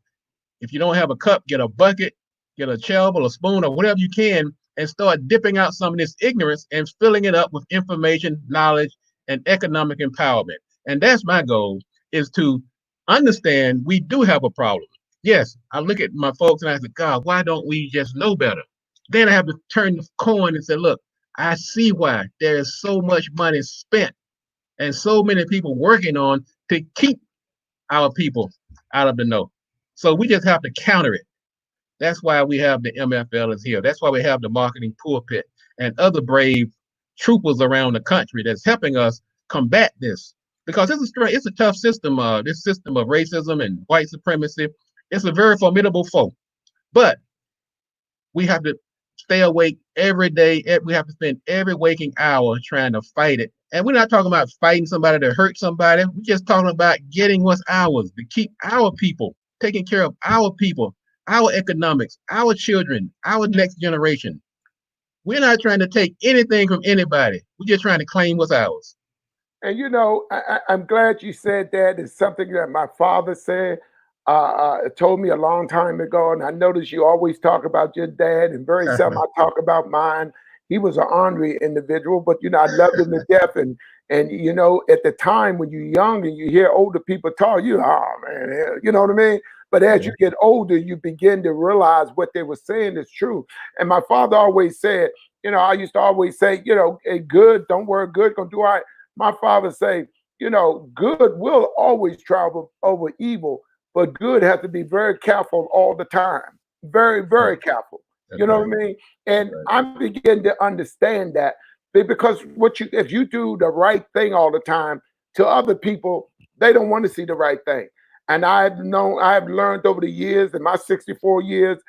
If you don't have a cup, get a bucket, get a shovel, a spoon, or whatever you can, and start dipping out some of this ignorance and filling it up with information, knowledge, and economic empowerment. And that's my goal, is to understand we do have a problem. Yes, I look at my folks and I say, God, why don't we just know better? Then I have to turn the coin and say, look, I see why there is so much money spent and so many people working on to keep our people out of the know. So we just have to counter it. That's why we have the MFL is here. That's why we have the marketing pulpit and other brave troopers around the country that's helping us combat this. Because it's a tough system. This system of racism and white supremacy, it's a very formidable foe. But we have to stay awake every day. We have to spend every waking hour trying to fight it. And we're not talking about fighting somebody to hurt somebody. We're just talking about getting what's ours, to keep our people, taking care of our people, our economics, our children, our next generation. We're not trying to take anything from anybody. We're just trying to claim what's ours. And you know, I'm glad you said that. It's something that my father said, told me a long time ago. And I noticed you always talk about your dad, and very seldom I talk about mine. He was an ornery individual, but you know, I loved him to death. And you know, at the time when you're young and you hear older people talk, oh man, you know what I mean? But as you get older, you begin to realize what they were saying is true. And my father always said, you know, I used to always say, you know, hey, good, don't worry, good, gonna do all right. My father say, you know, good will always travel over evil, but good has to be very careful all the time. Very, very careful. You know what I mean? And I begin to understand that, because if you do the right thing all the time, to other people, they don't want to see the right thing. And I've learned over the years, in my 64 years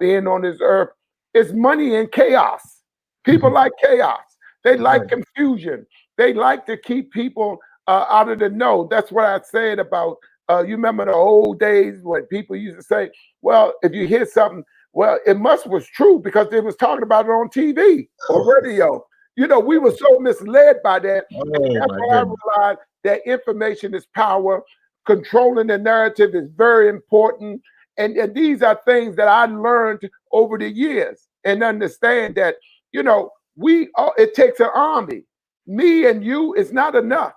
being on this earth, it's money and chaos. People like chaos. They like confusion. They like to keep people out of the know. That's what I said about, you remember the old days when people used to say, well, if you hear something, well, it was true because they was talking about it on TV or radio. You know, we were so misled by that. That's why I realized that information is power. Controlling the narrative is very important. And these are things that I learned over the years, and understand that, you know, it takes an army. Me and you is not enough.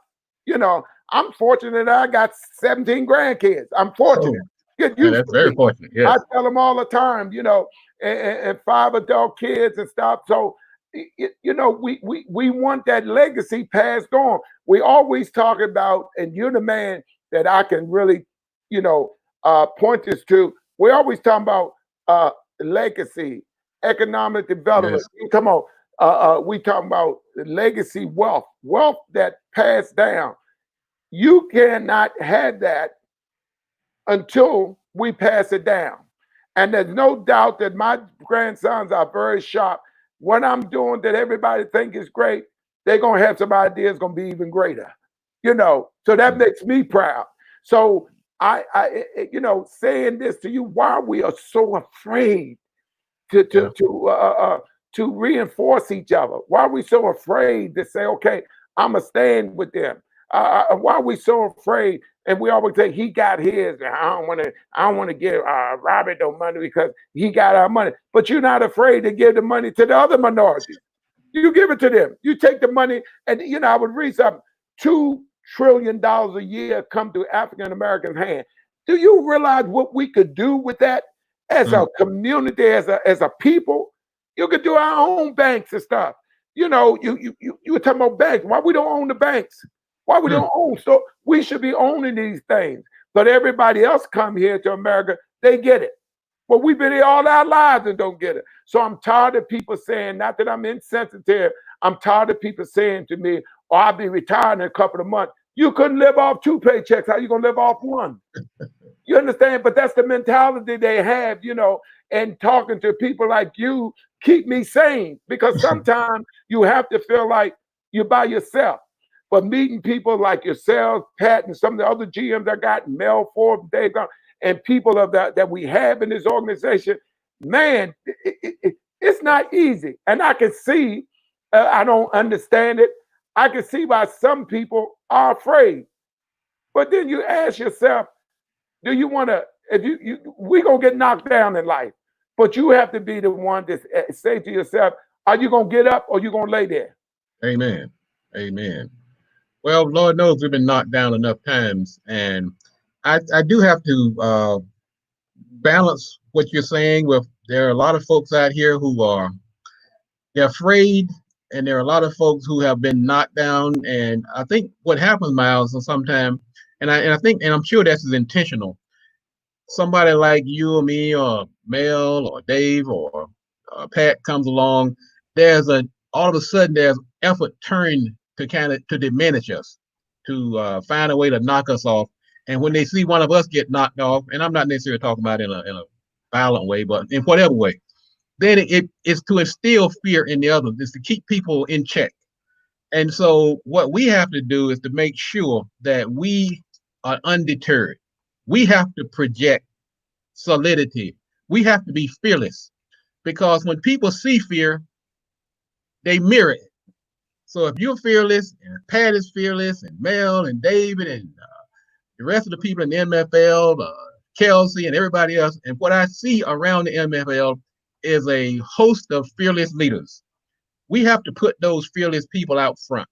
You know, I'm fortunate that I got 17 grandkids. I'm fortunate. That's very fortunate. Yes. I tell them all the time, you know, and 5 adult kids and stuff. So, you know, we want that legacy passed on. We always talk about, and you're the man that I can really, you know, point this to. We always talk about legacy, economic development. Yes. Come on, we talk about legacy wealth that passed down. You cannot have that until we pass it down. And there's no doubt that my grandsons are very sharp. What I'm doing that everybody think is great, they're gonna have some ideas gonna be even greater. So that makes me proud. So saying this to you, why we are so afraid to reinforce each other. Why are we so afraid to say, okay, I'm gonna stand with them? Why are we so afraid? And we always say he got his. And I don't want to give Robert no money because he got our money. But you're not afraid to give the money to the other minorities. You give it to them. You take the money, and I would read something. $2 trillion a year come to African Americans' hands. Do you realize what we could do with that as a community, as a people? You could do our own banks and stuff. You were talking about banks. Why we don't own the banks? Why we don't own? So we should be owning these things. But everybody else come here to America, they get it. But we've been here all our lives and don't get it. So I'm tired of people saying, not that I'm insensitive, I'm tired of people saying to me, oh, I'll be retired in a couple of months. You couldn't live off 2 paychecks. How you gonna live off one? You understand? But that's the mentality they have, and talking to people like you keep me sane, because sometimes you have to feel like you're by yourself. But meeting people like yourself, Pat, and some of the other GMs I got, Mel Forbes, Dave, and people of that we have in this organization, man, it's not easy. And I can see, I don't understand it. I can see why some people are afraid. But then you ask yourself, do you want to, we're going to get knocked down in life, but you have to be the one to say to yourself, are you going to get up or you going to lay there? Amen. Amen. Well, Lord knows we've been knocked down enough times. And I do have to balance what you're saying with, there are a lot of folks out here who they're afraid, and there are a lot of folks who have been knocked down. And I think what happens, Miles, and sometimes, and I'm sure that's intentional. Somebody like you or me or Mel or Dave or Pat comes along, all of a sudden there's effort turned to diminish us, to find a way to knock us off. And when they see one of us get knocked off, and I'm not necessarily talking about in a violent way, but in whatever way, then it's to instill fear in the others. It's to keep people in check. And so what we have to do is to make sure that we are undeterred. We have to project solidity. We have to be fearless, because when people see fear, they mirror it. So if you're fearless, and Pat is fearless, and Mel and David and the rest of the people in the MFL, Kelsey and everybody else, and what I see around the MFL is a host of fearless leaders. We have to put those fearless people out front.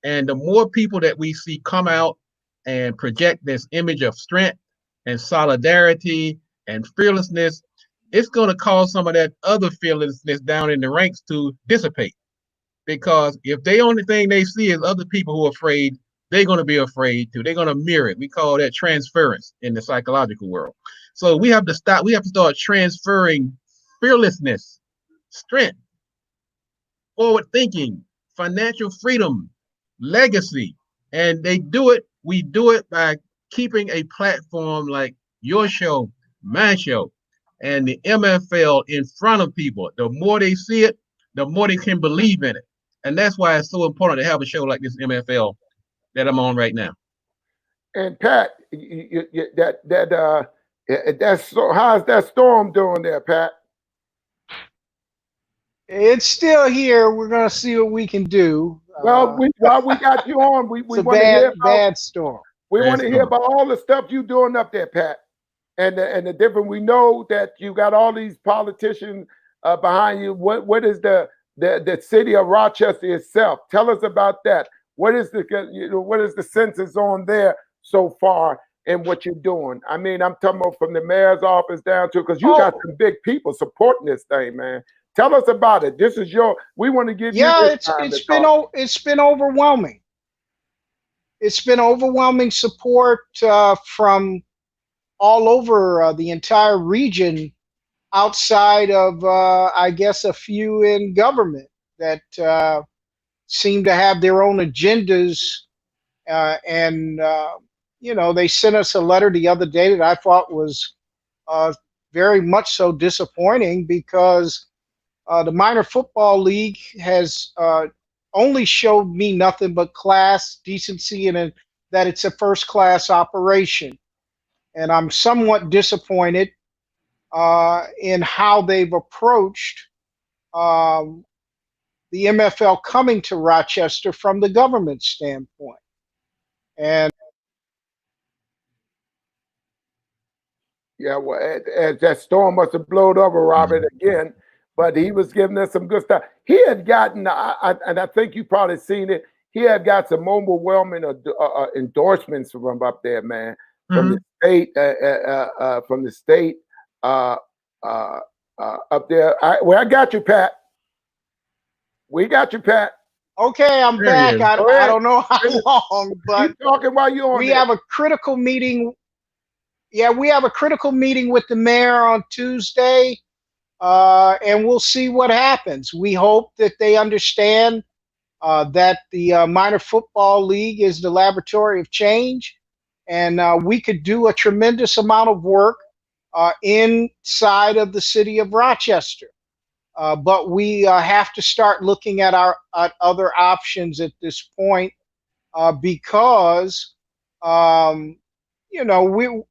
And the more people that we see come out and project this image of strength and solidarity and fearlessness, it's going to cause some of that other fearlessness down in the ranks to dissipate. Because if the only thing they see is other people who are afraid, they're going to be afraid too. They're going to mirror it. We call that transference in the psychological world. So we have to start transferring fearlessness, strength, forward thinking, financial freedom, legacy. And we do it by keeping a platform like your show, my show, and the MFL in front of people. The more they see it, the more they can believe in it. And that's why it's so important to have a show like this MFL that I'm on right now. And Pat, how's that storm doing there, Pat? It's still here. We're gonna see what we can do. Well, while we got you on, we it's a want to hear about bad storm. We want to hear about all the stuff you doing up there, Pat, and the different. We know that you got all these politicians behind you. What is the city of Rochester itself? Tell us about that. What is the census on there so far, and what you're doing? I mean, I'm talking about from the mayor's office down to, because you got some big people supporting this thing, man. Tell us about it. This is we want to give you. Yeah, it's been overwhelming. It's been overwhelming support from all over the entire region, outside of I guess a few in government that seem to have their own agendas, and they sent us a letter the other day that I thought was very much so disappointing because the minor football league has only showed me nothing but class, decency, and that it's a first-class operation. And I'm somewhat disappointed in how they've approached the MFL coming to Rochester from the government standpoint. And yeah, well, as that storm must have blown over Robert again, but he was giving us some good stuff. He had gotten, and I think you probably seen it. He had got some overwhelming endorsements from up there, man, from the state, up there. I got you, Pat. We got you, Pat. Okay, I'm back. I don't know how long, but keep talking while you're on. We have a critical meeting. Yeah, we have a critical meeting with the mayor on Tuesday, and we'll see what happens. We hope that they understand that the minor football league is the laboratory of change, and we could do a tremendous amount of work inside of the city of Rochester. But we have to start looking at our other options at this point because, you know,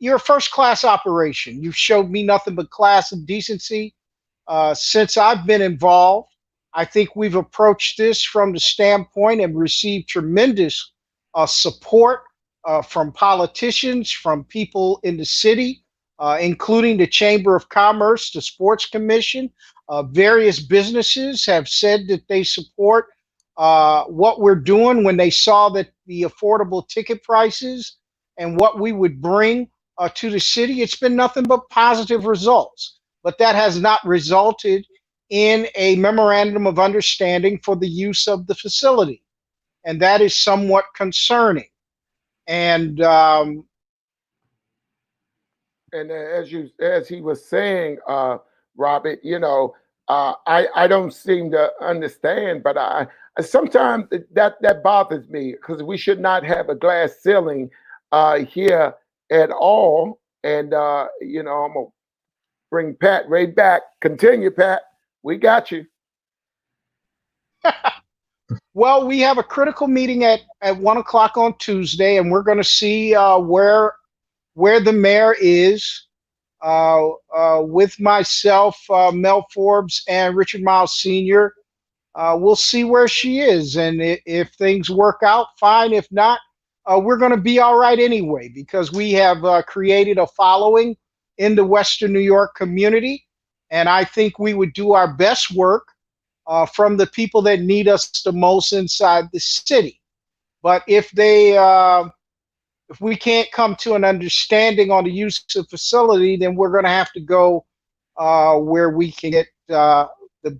you're a first-class operation. You've showed me nothing but class and decency since I've been involved. I think we've approached this from the standpoint and received tremendous support from politicians, from people in the city, including the Chamber of Commerce, the Sports Commission. Various businesses have said that they support what we're doing when they saw that the affordable ticket prices and what we would bring to the city. It's been nothing but positive results, but that has not resulted in a memorandum of understanding for the use of the facility, and that is somewhat concerning. And as he was saying, Robert, you know, I don't seem to understand, but I sometimes that bothers me because we should not have a glass ceiling here at all. And you know, I'm gonna bring Pat right back. Continue, Pat. We got you. Well, we have a critical meeting at 1 o'clock on Tuesday, and we're going to see where the mayor is with myself, Mel Forbes, and Richard Myles Sr. We'll see where she is, and if things work out, fine. If not, we're going to be all right anyway, because we have created a following in the Western New York community, and I think we would do our best work from the people that need us the most inside the city. But if we can't come to an understanding on the use of the facility, then we're going to have to go where we can get the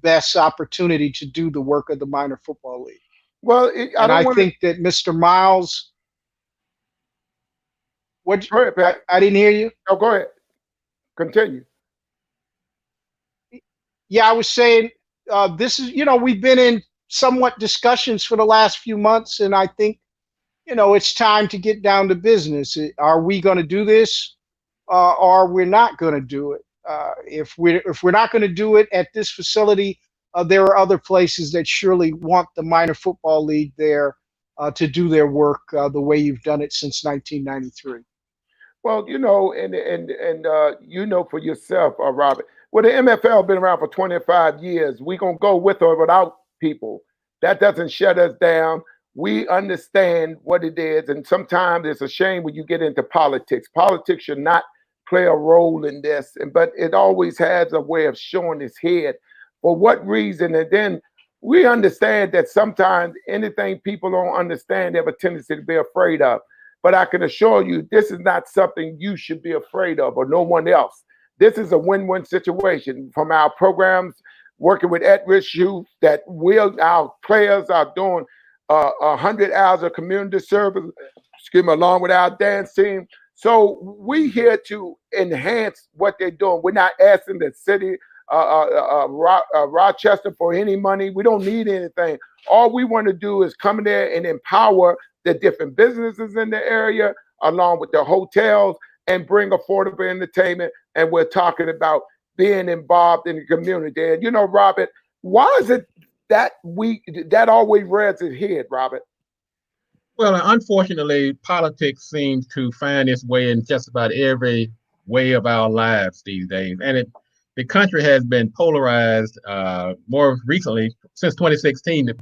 best opportunity to do the work of the minor football league. Well, I think that Mr. Myles. What? Go ahead, Pat. I didn't hear you. No, go ahead. Continue. Yeah, I was saying this is, you know, we've been in somewhat discussions for the last few months, and I think, you know, it's time to get down to business. Are we going to do this, or we're not going to do it? If we're not going to do it at this facility, there are other places that surely want the minor football league there to do their work the way you've done it since 1993. Well, you know, and you know for yourself, Robert. Well, the MFL been around for 25 years. We're going to go with or without people. That doesn't shut us down. We understand what it is. And sometimes it's a shame when you get into politics. Politics should not play a role in this, but it always has a way of showing its head. For what reason? And then we understand that sometimes anything people don't understand, they have a tendency to be afraid of. But I can assure you, this is not something you should be afraid of, or no one else. This is a win-win situation. From our programs, working with at-risk youth, that our players are doing 100 hours of community service, along with our dance team. So we here to enhance what they're doing. We're not asking the city Rochester for any money. We don't need anything. All we want to do is come in there and empower the different businesses in the area, along with the hotels, and bring affordable entertainment and we're talking about being involved in the community. And, you know, Robert, why is it that that always rears its head, Robert? Well, unfortunately, politics seems to find its way in just about every way of our lives these days. And the country has been polarized more recently, since 2016, to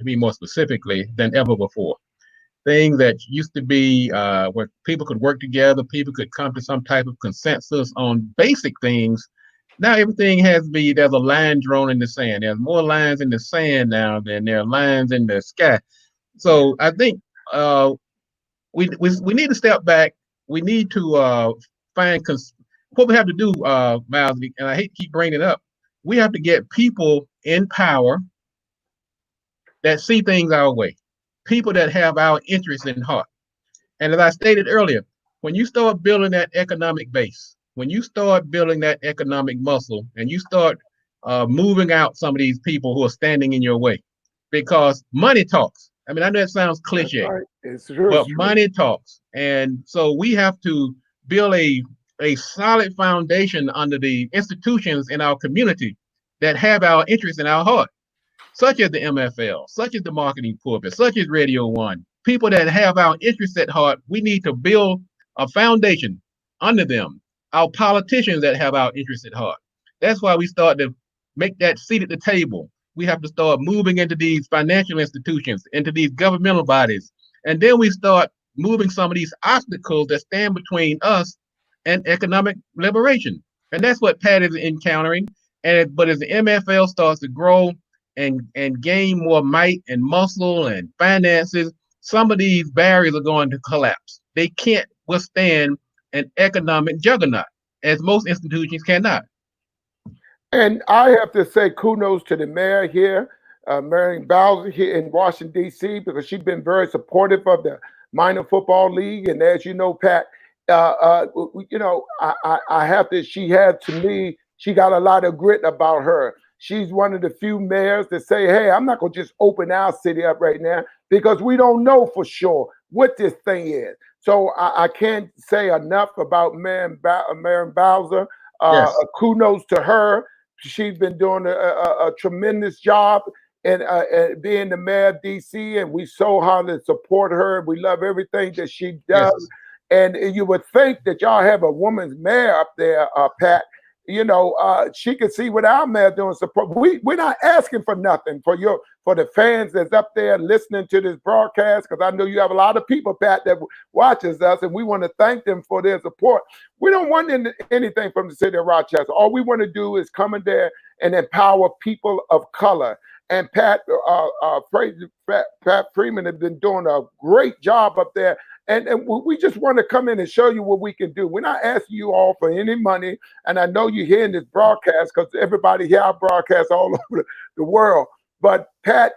be more specifically, than ever before. Things that used to be where people could work together, people could come to some type of consensus on basic things. Now everything there's a line drawn in the sand. There's more lines in the sand now than there are lines in the sky. So I think we need to step back. We need to what we have to do, Miles, and I hate to keep bringing it up. We have to get people in power that see things our way, people that have our interests in heart. And as I stated earlier, when you start building that economic base, when you start building that economic muscle, and you start moving out some of these people who are standing in your way, because money talks. I mean, I know it sounds cliche, right. It's true, but money talks. And so we have to build a solid foundation under the institutions in our community that have our interests in our heart, such as the MFL, such as the Marketing Pulpit, such as Radio One. People that have our interests at heart, we need to build a foundation under them. Our politicians that have our interests at heart. That's why we start to make that seat at the table. We have to start moving into these financial institutions, into these governmental bodies, and then we start moving some of these obstacles that stand between us and economic liberation. And that's what Pat is encountering. But as the MFL starts to grow and gain more might and muscle and finances, some of these barriers are going to collapse. They can't withstand an economic juggernaut, as most institutions cannot. And I have to say kudos to the mayor here, Marion Bowser here in Washington, D.C., because she's been very supportive of the minor football league. And as you know, Pat, you know, I have to, she got a lot of grit about her. She's one of the few mayors that say, hey, I'm not going to just open our city up right now because we don't know for sure what this thing is. So I can't say enough about Marion Bowser. Yes. Kudos to her. She's been doing a tremendous job in being the mayor of DC, and we so hard to support her. We love everything that she does. Yes. And you would think that y'all have a woman's mayor up there, Pat. You know, she could see what our mayor doing. Support. We're not asking for nothing for the fans that's up there listening to this broadcast, because I know you have a lot of people, Pat, that watches us, and we want to thank them for their support. We don't want anything from the city of Rochester. All we want to do is come in there and empower people of color. And Pat Freeman has been doing a great job up there. And we just want to come in and show you what we can do. We're not asking you all for any money. And I know you're hearing this broadcast because everybody here broadcasts all over the world. But Pat,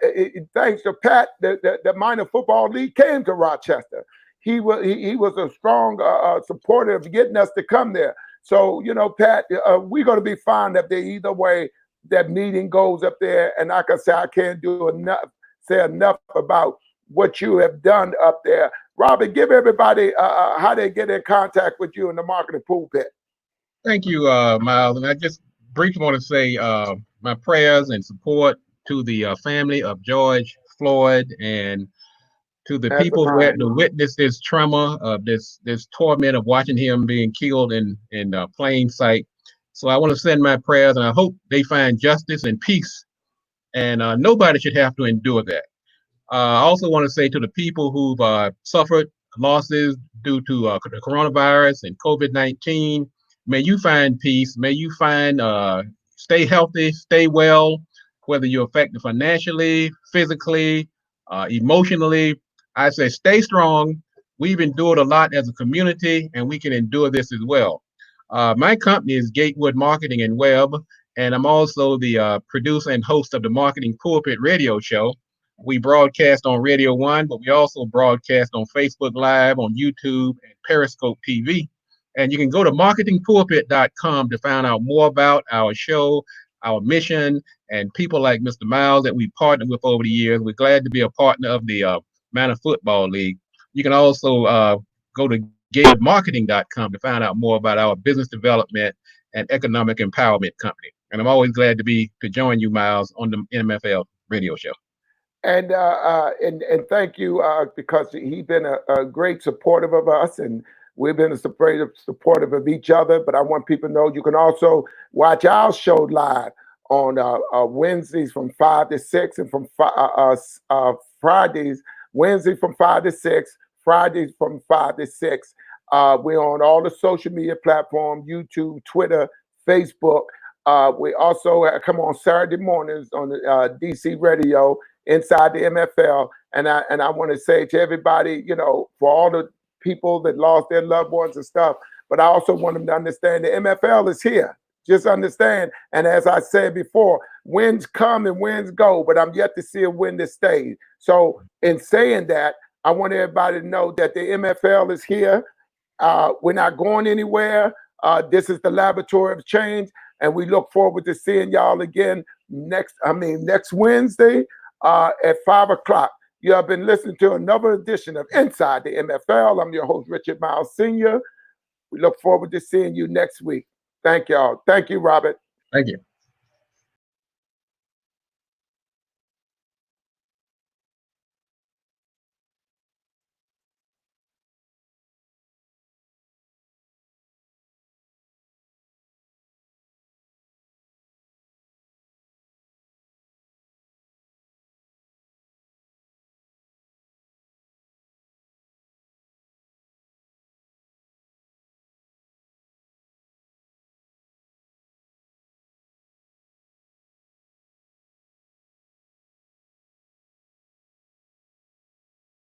thanks to Pat, the minor football league came to Rochester. He was a strong supporter of getting us to come there. So, you know, Pat, we're going to be fine up there either way that meeting goes up there. And like I said, I can't say enough about what you have done up there. Robert, give everybody how they get in contact with you in the Marketing Pulpit. Thank you, Miles. And I just briefly want to say my prayers and support to the family of George Floyd, and to the people who had to witness this trauma of this torment of watching him being killed in plain sight. So I want to send my prayers, and I hope they find justice and peace. And nobody should have to endure that. I also want to say to the people who've suffered losses due to the coronavirus and COVID-19, may you find peace. May you find stay healthy, stay well, whether you're affected financially, physically, emotionally. I say stay strong. We've endured a lot as a community, and we can endure this as well. My company is Gatewood Marketing and Web, and I'm also the producer and host of the Marketing Pulpit radio show. We broadcast on Radio One, but we also broadcast on Facebook Live, on YouTube, and Periscope TV. And you can go to marketingpulpit.com to find out more about our show, our mission, and people like Mr. Myles that we partnered with over the years. We're glad to be a partner of the Minor Football League. You can also go to gatewoodmarketing.com to find out more about our business development and economic empowerment company. And I'm always glad to join you, Myles, on the MFL radio show. And thank you, because he's been a great supportive of us, and we've been supportive of each other. But I want people to know you can also watch our show live on Wednesdays from 5 to 6, and from Fridays, Wednesday from 5 to 6, Fridays from 5 to 6. We're on all the social media platforms: YouTube, Twitter, Facebook. We also come on Saturday mornings on the DC radio inside the MFL. And I want to say to everybody, you know, for all the people that lost their loved ones and stuff, but I also want them to understand the MFL is here. Just understand. And as I said before, wins come and wins go, but I'm yet to see a win that stays. So in saying that, I want everybody to know that the MFL is here. We're not going anywhere. This is the laboratory of change, and we look forward to seeing y'all again next Wednesday at 5 o'clock. You have been listening to another edition of Inside the MFL. I'm your host, Richard Myles Sr. We look forward to seeing you next week. Thank y'all. Thank you, Robert. Thank you.